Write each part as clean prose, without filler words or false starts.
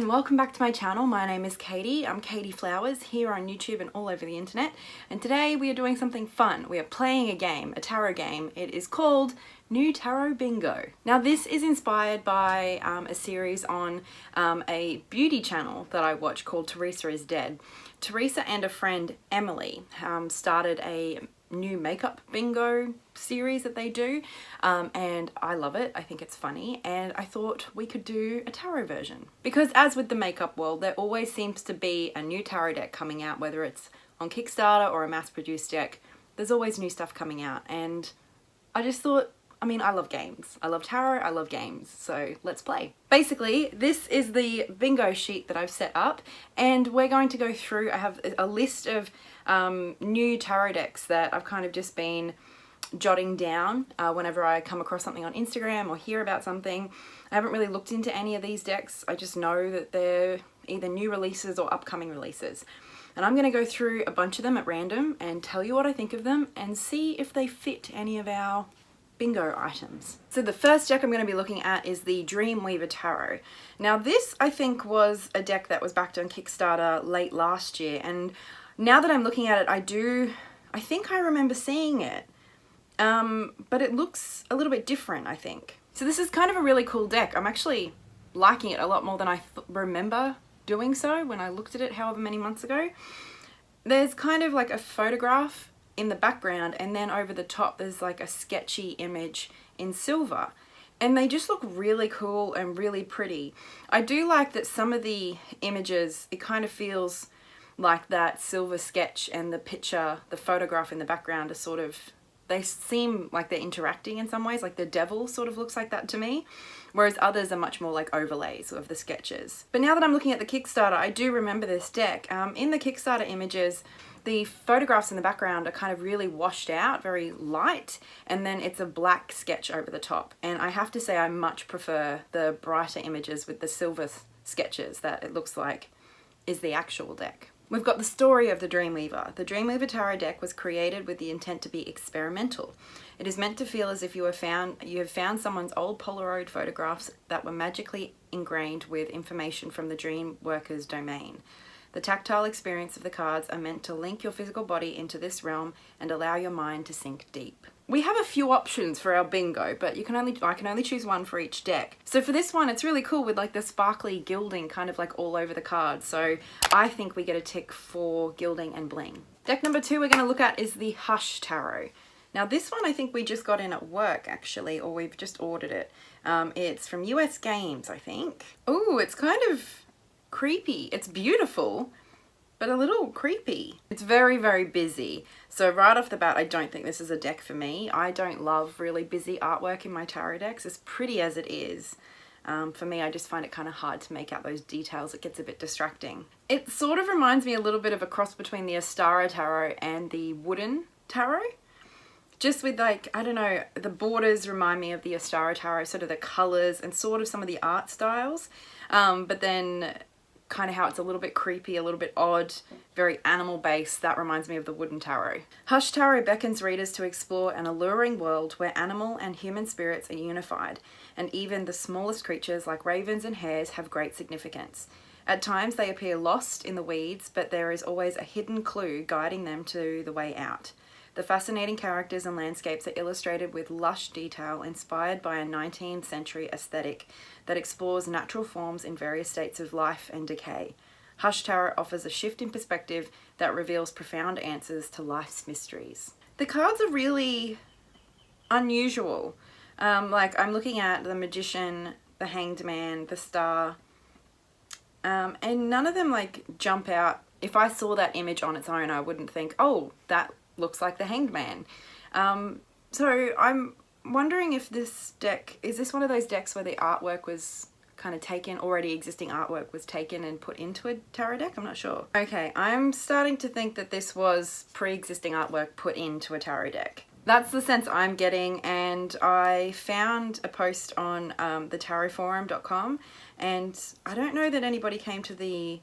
welcome back to my channel. My name is Katey. I'm Katey Flowers here on YouTube and all over the internet. And today we are doing something fun. We are playing a game, a tarot game. It is called New Tarot Bingo. Now this is inspired by a series on a beauty channel that I watch called Teresa is Dead. Teresa and a friend, Emily, started a new makeup bingo series that they do, and I love it. I think it's funny, and I thought we could do a tarot version, because as with the makeup world, there always seems to be a new tarot deck coming out, whether it's on Kickstarter or a mass-produced deck. There's always new stuff coming out, and I just thought, I mean, I love games. I love tarot, I love games, so let's play. Basically, this is the bingo sheet that I've set up, and we're going to go through, I have a list of new tarot decks that I've kind of just been jotting down whenever I come across something on Instagram or hear about something. I haven't really looked into any of these decks. I just know that they're either new releases or upcoming releases. And I'm going to go through a bunch of them at random and tell you what I think of them and see if they fit any of our bingo items. So the first deck I'm going to be looking at is the Dreamweaver Tarot. Now this, I think, was a deck that was backed on Kickstarter late last year, and now that I'm looking at it, I think I remember seeing it, but it looks a little bit different, I think. So this is kind of a really cool deck. I'm actually liking it a lot more than I remember doing so when I looked at it however many months ago. There's kind of like a photograph in the background, and then over the top there's like a sketchy image in silver, and they just look really cool and really pretty. I do like that some of the images, it kind of feels like that silver sketch and the picture, the photograph in the background are sort of, they seem like they're interacting in some ways, like the devil sort of looks like that to me, whereas others are much more like overlays of the sketches. But now that I'm looking at the Kickstarter, I do remember this deck. In the Kickstarter images, the photographs in the background are kind of really washed out, very light, and then it's a black sketch over the top. And I have to say I much prefer the brighter images with the silver sketches that it looks like is the actual deck. We've got the story of the Dreamweaver. The Dreamweaver Tarot deck was created with the intent to be experimental. It is meant to feel as if you have found someone's old Polaroid photographs that were magically ingrained with information from the dream worker's domain. The tactile experience of the cards are meant to link your physical body into this realm and allow your mind to sink deep. We have a few options for our bingo, but I can only choose one for each deck. So for this one, it's really cool with like the sparkly gilding kind of like all over the cards. So I think we get a tick for gilding and bling. Deck number 2 we're going to look at is the Hush Tarot. Now this one I think we just got in at work actually, or we've just ordered it. It's from US Games, I think. Ooh, it's kind of creepy. It's beautiful, but a little creepy. It's very, very busy. So right off the bat, I don't think this is a deck for me. I don't love really busy artwork in my tarot decks, as pretty as it is. For me, I just find it kind of hard to make out those details. It gets a bit distracting. It sort of reminds me a little bit of a cross between the Astara Tarot and the Wooden Tarot. Just with like, I don't know, the borders remind me of the Astara Tarot, sort of the colors and sort of some of the art styles. But then kind of how it's a little bit creepy, a little bit odd, very animal based. That reminds me of the Wooden Tarot. Hush Tarot beckons readers to explore an alluring world where animal and human spirits are unified, and even the smallest creatures like ravens and hares have great significance. At times they appear lost in the weeds, but there is always a hidden clue guiding them to the way out. The fascinating characters and landscapes are illustrated with lush detail inspired by a 19th century aesthetic that explores natural forms in various states of life and decay. Hush Tarot offers a shift in perspective that reveals profound answers to life's mysteries. The cards are really unusual. Like I'm looking at the Magician, the Hanged Man, the Star, and none of them like jump out. If I saw that image on its own, I wouldn't think, oh, that looks like the Hanged Man. So I'm wondering if this deck, is this one of those decks where the artwork was kind of taken, already existing artwork was taken and put into a tarot deck? I'm not sure. Okay, I'm starting to think that this was pre-existing artwork put into a tarot deck. That's the sense I'm getting, and I found a post on thetarotforum.com, and I don't know that anybody came to the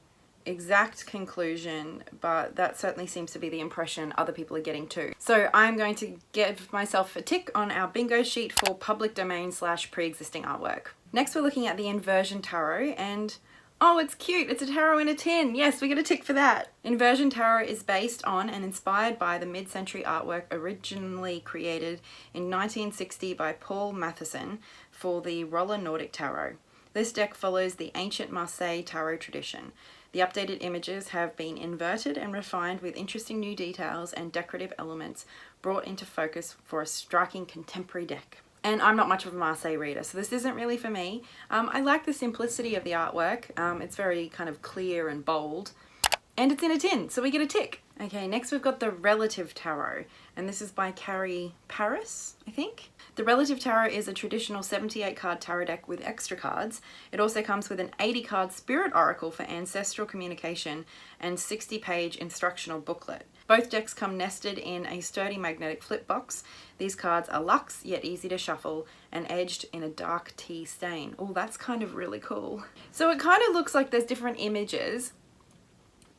exact conclusion, but that certainly seems to be the impression other people are getting too. So I'm going to give myself a tick on our bingo sheet for public domain / pre-existing artwork. Next we're looking at the Inversion Tarot, and Oh, it's cute. It's a tarot in a tin. Yes, we get a tick for that. Inversion Tarot is based on and inspired by the mid-century artwork originally created in 1960 by Paul Matheson for the Roller Nordic Tarot. This deck follows the ancient Marseille tarot tradition. The updated images have been inverted and refined with interesting new details and decorative elements brought into focus for a striking contemporary deck. And I'm not much of a Marseille reader, so this isn't really for me. I like the simplicity of the artwork. It's very kind of clear and bold. And it's in a tin, so we get a tick. Okay, next we've got the Relative Tarot, and this is by Carrie Paris, I think. The Relative Tarot is a traditional 78-card tarot deck with extra cards. It also comes with an 80-card Spirit Oracle for ancestral communication and 60-page instructional booklet. Both decks come nested in a sturdy magnetic flip box. These cards are luxe, yet easy to shuffle, and edged in a dark tea stain. Oh, that's kind of really cool. So it kind of looks like there's different images,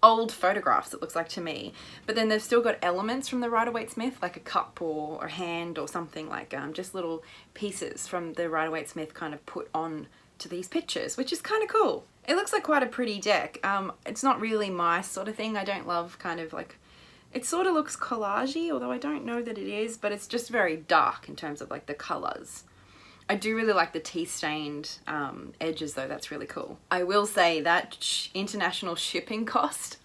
old photographs it looks like to me, but then they've still got elements from the Rider-Waite-Smith, like a cup or a hand or something, like just little pieces from the Rider-Waite-Smith kind of put on to these pictures, which is kind of cool. It looks like quite a pretty deck. It's not really my sort of thing. I don't love kind of like, it sort of looks collagey, although I don't know that it is, but it's just very dark in terms of like the colors. I do really like the tea-stained edges though, that's really cool. I will say that international shipping cost,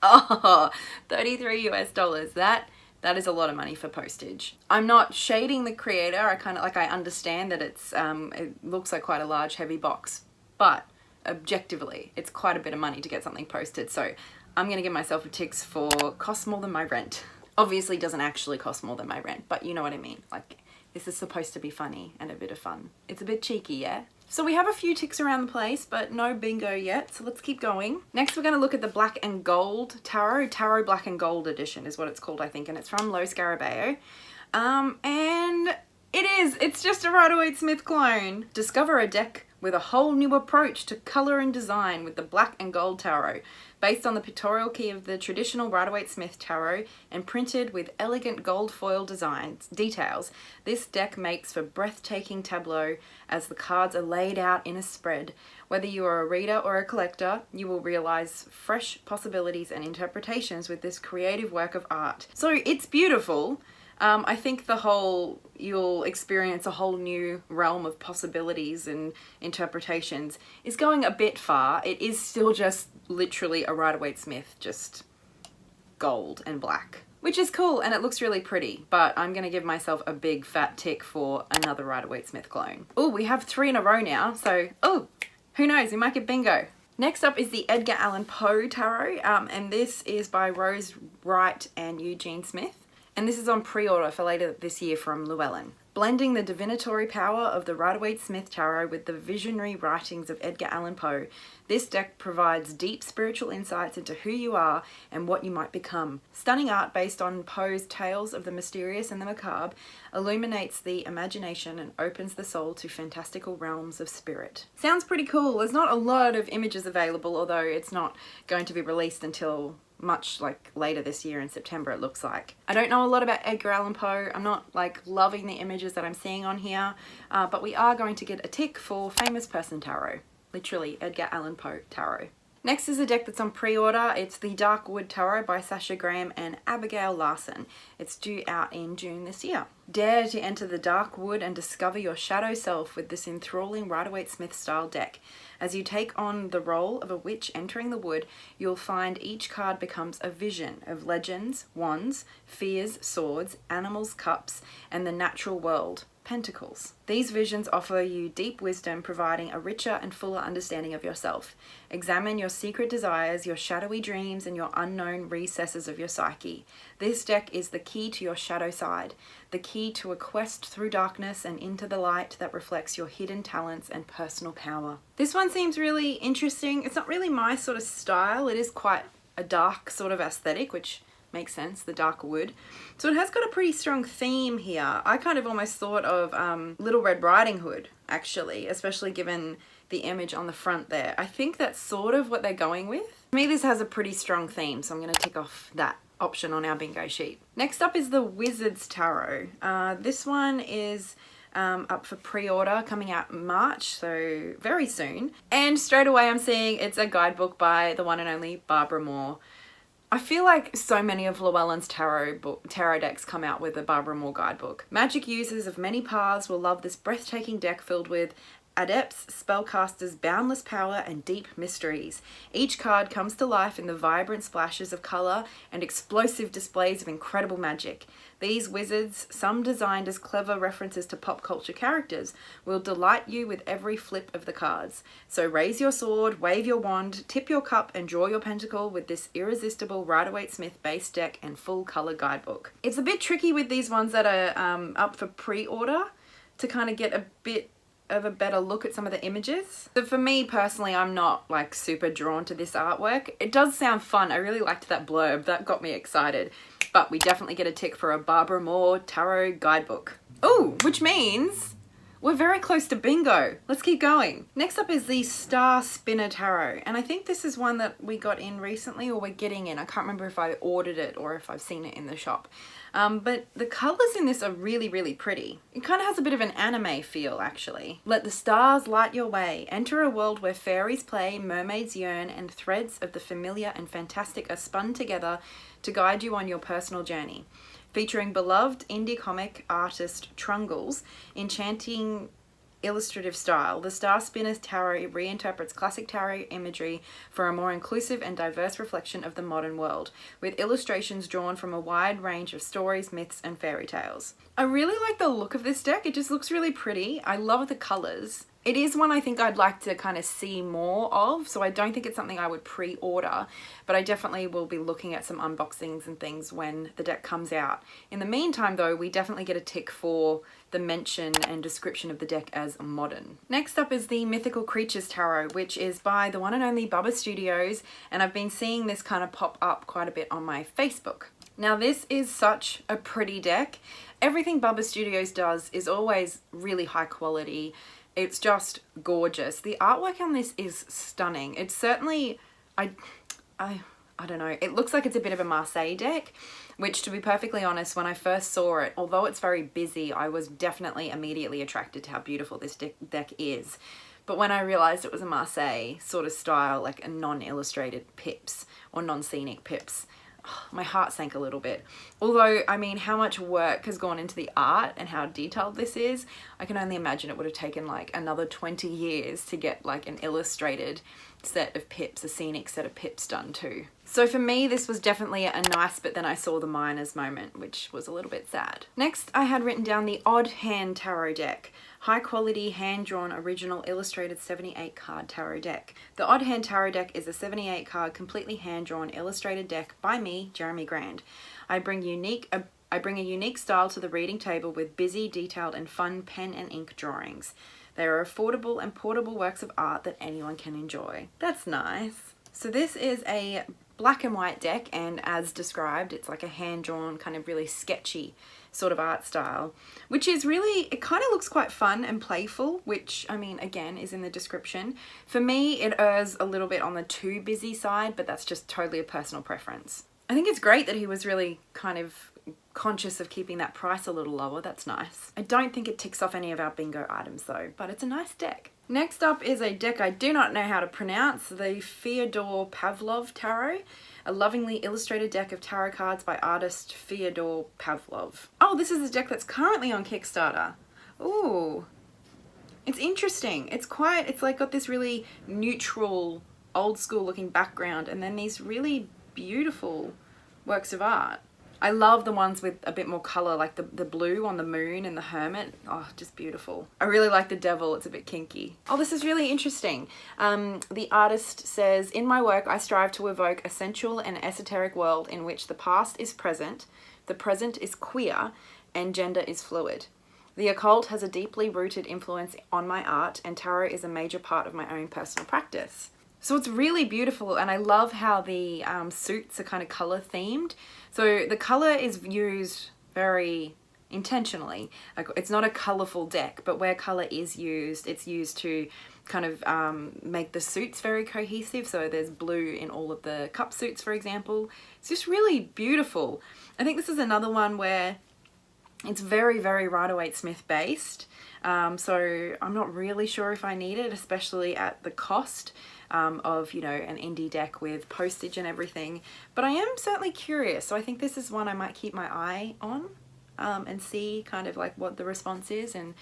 oh, $33 US, that is a lot of money for postage. I'm not shading the creator, I understand that it's, it looks like quite a large heavy box, but objectively, it's quite a bit of money to get something posted, so I'm gonna give myself a ticks for costs more than my rent. Obviously doesn't actually cost more than my rent, but you know what I mean, like, this is supposed to be funny and a bit of fun. It's a bit cheeky, yeah? So we have a few ticks around the place, but no bingo yet, so let's keep going. Next, we're gonna look at the Black and Gold Tarot. Tarot Black and Gold Edition is what it's called, I think, and it's from Lo Scarabeo. And it's just a Rider-Waite-Smith clone. Discover a deck with a whole new approach to color and design with the Black and Gold Tarot. Based on the pictorial key of the traditional Rider-Waite-Smith tarot and printed with elegant gold foil details, this deck makes for breathtaking tableau as the cards are laid out in a spread. Whether you are a reader or a collector, you will realize fresh possibilities and interpretations with this creative work of art. So it's beautiful. I think you'll experience a whole new realm of possibilities and interpretations is going a bit far. It is still just literally a Rider-Waite-Smith, just gold and black, which is cool and it looks really pretty, but I'm gonna give myself a big fat tick for another Rider-Waite-Smith clone. Oh, we have 3 in a row now, so oh, who knows, we might get bingo. Next up is the Edgar Allan Poe Tarot, and this is by Rose Wright and Eugene Smith. And this is on pre-order for later this year from Llewellyn. Blending the divinatory power of the Rider-Waite-Smith Tarot with the visionary writings of Edgar Allan Poe, this deck provides deep spiritual insights into who you are and what you might become. Stunning art based on Poe's tales of the mysterious and the macabre illuminates the imagination and opens the soul to fantastical realms of spirit. Sounds pretty cool. There's not a lot of images available, although it's not going to be released until much like later this year in September, it looks like. I don't know a lot about Edgar Allan Poe. I'm not like loving the images that I'm seeing on here, but we are going to get a tick for Famous Person Tarot. Literally Edgar Allan Poe Tarot. Next is a deck that's on pre-order. It's the Dark Wood Tarot by Sasha Graham and Abigail Larson. It's due out in June this year. Dare to enter the dark wood and discover your shadow self with this enthralling Rider-Waite-Smith style deck. As you take on the role of a witch entering the wood, you'll find each card becomes a vision of legends, wands, fears, swords, animals, cups, and the natural world, pentacles. These visions offer you deep wisdom, providing a richer and fuller understanding of yourself. Examine your secret desires, your shadowy dreams, and your unknown recesses of your psyche. This deck is the key to your shadow side, the key to a quest through darkness and into the light that reflects your hidden talents and personal power. This one seems really interesting. It's not really my sort of style. It is quite a dark sort of aesthetic, which makes sense, the dark wood. So it has got a pretty strong theme here. I kind of almost thought of Little Red Riding Hood, actually, especially given the image on the front there. I think that's sort of what they're going with. To me, this has a pretty strong theme, so I'm going to tick off that option on our bingo sheet. Next up is the Wizard's Tarot. This one is up for pre-order, coming out in March, so very soon. And straight away I'm seeing it's a guidebook by the one and only Barbara Moore. I feel like so many of Llewellyn's tarot decks come out with a Barbara Moore Guidebook. Magic users of many paths will love this breathtaking deck filled with adepts, spellcasters, boundless power, and deep mysteries. Each card comes to life in the vibrant splashes of colour and explosive displays of incredible magic. These wizards, some designed as clever references to pop culture characters, will delight you with every flip of the cards. So raise your sword, wave your wand, tip your cup, and draw your pentacle with this irresistible Rider-Waite-Smith base deck and full colour guidebook. It's a bit tricky with these ones that are up for pre-order to kind of get a bit of a better look at some of the images. So for me personally, I'm not like super drawn to this artwork. It does sound fun. I really liked that blurb. That got me excited. But we definitely get a tick for a Barbara Moore Tarot Guidebook. Oh, which means we're very close to bingo. Let's keep going. Next up is the Star Spinner Tarot. And I think this is one that we got in recently, or we're getting in. I can't remember if I ordered it or if I've seen it in the shop. But the colours in this are really, really pretty. It kind of has a bit of an anime feel, actually. Let the stars light your way. Enter a world where fairies play, mermaids yearn, and threads of the familiar and fantastic are spun together to guide you on your personal journey. Featuring beloved indie comic artist Trungle's enchanting illustrative style, the Star Spinner's Tarot reinterprets classic tarot imagery for a more inclusive and diverse reflection of the modern world, with illustrations drawn from a wide range of stories, myths, and fairy tales. I really like the look of this deck. It just looks really pretty. I love the colours. It is one I think I'd like to kind of see more of, so I don't think it's something I would pre-order, but I definitely will be looking at some unboxings and things when the deck comes out. In the meantime though, we definitely get a tick for the mention and description of the deck as modern. Next up is the Mythical Creatures Tarot, which is by the one and only Bubba Studios, and I've been seeing this kind of pop up quite a bit on my Facebook. Now this is such a pretty deck. Everything Bubba Studios does is always really high quality. It's just gorgeous. The artwork on this is stunning. It's certainly, I don't know, it looks like it's a bit of a Marseille deck, which to be perfectly honest, when I first saw it, although it's very busy, I was definitely immediately attracted to how beautiful this deck is. But when I realized it was a Marseille sort of style, like a non-illustrated pips or non-scenic pips, my heart sank a little bit. Although, I mean, how much work has gone into the art and how detailed this is, I can only imagine it would have taken like another 20 years to get like an illustrated set of pips, a scenic set of pips done too. So for me, this was definitely a nice, but then I saw the minors moment, which was a little bit sad. Next, I had written down the Oddhand Tarot deck. High quality, hand-drawn, original, illustrated 78 card tarot deck. The Oddhand Tarot deck is a 78 card, completely hand-drawn, illustrated deck by me, Jeremy Grand. I bring a unique style to the reading table with busy, detailed, and fun pen and ink drawings. They are affordable and portable works of art that anyone can enjoy. That's nice. So this is a black and white deck, and as described, it's like a hand-drawn, kind of really sketchy sort of art style, which is really, it kind of looks quite fun and playful, which, I mean, again, is in the description. For me, it errs a little bit on the too busy side, but that's just totally a personal preference. I think it's great that he was really kind of conscious of keeping that price a little lower. That's nice. I don't think it ticks off any of our bingo items though, but it's a nice deck. Next up is a deck I do not know how to pronounce, the Fyodor Pavlov Tarot, a lovingly illustrated deck of tarot cards by artist Fyodor Pavlov. Oh, this is a deck that's currently on Kickstarter. Ooh, it's interesting. It's like got this really neutral, old school looking background and then these really beautiful works of art. I love the ones with a bit more colour, like the blue on the moon and the hermit. Oh, just beautiful. I really like the devil. It's a bit kinky. Oh, this is really interesting. The artist says, in my work, I strive to evoke a sensual and esoteric world in which the past is present, the present is queer, and gender is fluid. The occult has a deeply rooted influence on my art, and tarot is a major part of my own personal practice. So it's really beautiful, and I love how the suits are kind of colour themed. So the colour is used very intentionally. Like, it's not a colourful deck, but where colour is used, it's used to kind of make the suits very cohesive. So there's blue in all of the cup suits, for example. It's just really beautiful. I think this is another one where It's very, very Rider-Waite-Smith based, so I'm not really sure if I need it, especially at the cost of, you know, an indie deck with postage and everything. But I am certainly curious, so I think this is one I might keep my eye on and see kind of like what the response is and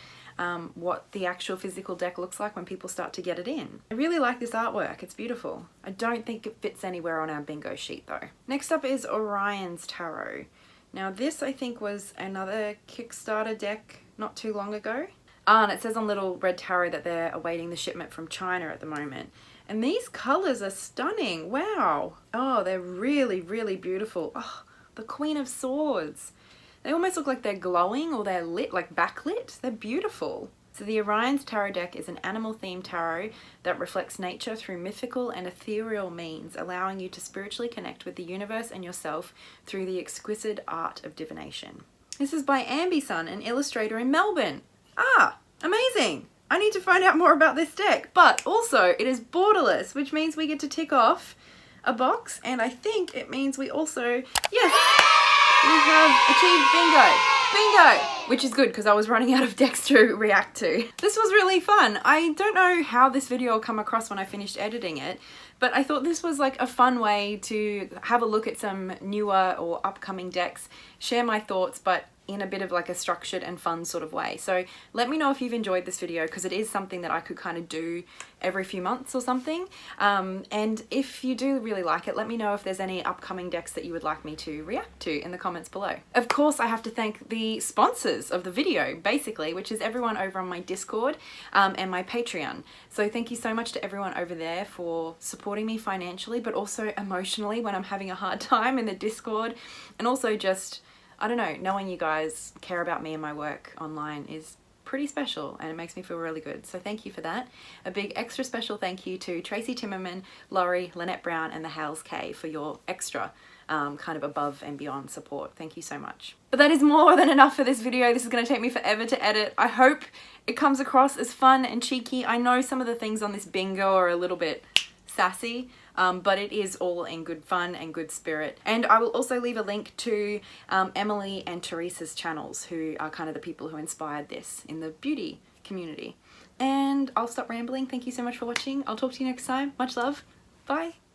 what the actual physical deck looks like when people start to get it in. I really like this artwork, it's beautiful. I don't think it fits anywhere on our bingo sheet though. Next up is Oriens Tarot. Now this I think was another Kickstarter deck not too long ago. And it says on little red tarot that they're awaiting the shipment from China at the moment. And these colours are stunning, wow. Oh, they're really, really beautiful. Oh, the Queen of Swords. They almost look like they're glowing or they're lit, like backlit. They're beautiful. So the Oriens Tarot deck is an animal-themed tarot that reflects nature through mythical and ethereal means, allowing you to spiritually connect with the universe and yourself through the exquisite art of divination. This is by Ambi-Sun, an illustrator in Melbourne. Ah, amazing! I need to find out more about this deck, but also it is borderless, which means we get to tick off a box, and I think it means we also, yes! We have achieved bingo! Bingo! Which is good because I was running out of decks to react to. This was really fun. I don't know how this video will come across when I finished editing it, but I thought this was like a fun way to have a look at some newer or upcoming decks, share my thoughts, but in a bit of like a structured and fun sort of way. So let me know if you've enjoyed this video because it is something that I could kind of do every few months or something. And if you do really like it, let me know if there's any upcoming decks that you would like me to react to in the comments below. Of course, I have to thank the sponsors of the video, basically, which is everyone over on my Discord and my Patreon. So thank you so much to everyone over there for supporting me financially, but also emotionally when I'm having a hard time in the Discord, and also just, I don't know, knowing you guys care about me and my work online is pretty special and it makes me feel really good. So thank you for that. A big extra special thank you to Tracy Timmerman, Laurie, Lynette Brown and the Hales K for your extra kind of above and beyond support. Thank you so much. But that is more than enough for this video. This is going to take me forever to edit. I hope it comes across as fun and cheeky. I know some of the things on this bingo are a little bit sassy, but it is all in good fun and good spirit. And I will also leave a link to Emily and Teresa's channels, who are kind of the people who inspired this in the beauty community. And I'll stop rambling. Thank you so much for watching. I'll talk to you next time. Much love. Bye.